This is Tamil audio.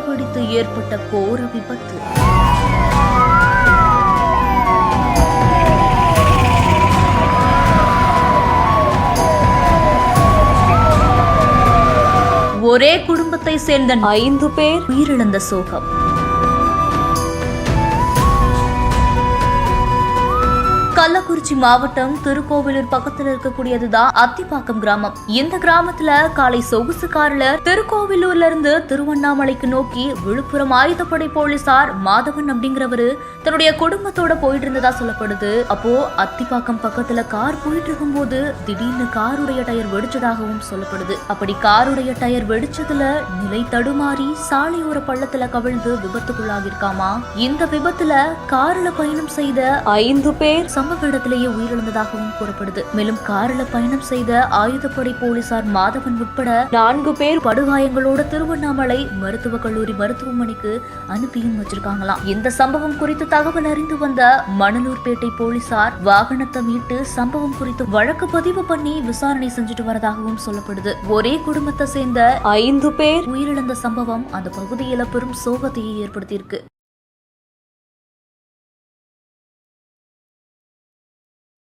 வெடித்து ஏற்பட்ட கோர விபத்து. ஒரே குடும்பத்தை சேர்ந்த 5 பேர் உயிரிழந்த சோகம். கள்ளக்குறிச்சி மாவட்டம் திருக்கோவிலூர் பக்கத்தில் இருக்கக்கூடியதுதான் அத்திப்பாக்கம் கிராமம். இந்த கிராமத்துல காலை சொகுசு கார்ல திருக்கோவிலூர்ல இருந்து திருவண்ணாமலைக்கு நோக்கி விழுப்புரம் ஆயுதப்படை போலீசார் மாதவன் அப்படிங்கிறவரு தன்னுடைய குடும்பத்தோட போயிட்டு இருந்ததா சொல்லப்படுது. அப்போ அத்திப்பாக்கம் பக்கத்துல கார் போயிட்டு இருக்கும் போது திடீர்னு காருடைய டயர் வெடிச்சதாகவும் சொல்லப்படுது. அப்படி காருடைய டயர் வெடிச்சதுல நிலை தடுமாறி சாலையோர பள்ளத்துல கவிழ்ந்து விபத்துக்குள்ளாகிருக்காமா. இந்த விபத்துல கார்ல பயணம் செய்த 5 பேர் சம்பவ இடத்திலேயே உயிரிழந்ததாகவும் கூறப்படுது. மேலும் காரில் பயணம் செய்த ஆயுதப்படை போலீசார் மாதவன் உட்பட 4 பேர் படுகாயங்களோட திருவண்ணாமலை மருத்துவக் கல்லூரி மருத்துவமனைக்கு அனுப்பியும் வச்சிருக்காங்களாம். இந்த சம்பவம் குறித்து தகவல் அறிந்து வந்த மணலூர்பேட்டை போலீசார் வாகனத்தை மீட்டு சம்பவம் குறித்து வழக்கு பதிவு பண்ணி விசாரணை செஞ்சுட்டு வரதாகவும் சொல்லப்படுது. ஒரே குடும்பத்தை சேர்ந்த 5 பேர் உயிரிழந்த சம்பவம் அந்த பகுதியில பெரும் சோகத்தையே ஏற்படுத்தியிருக்கு.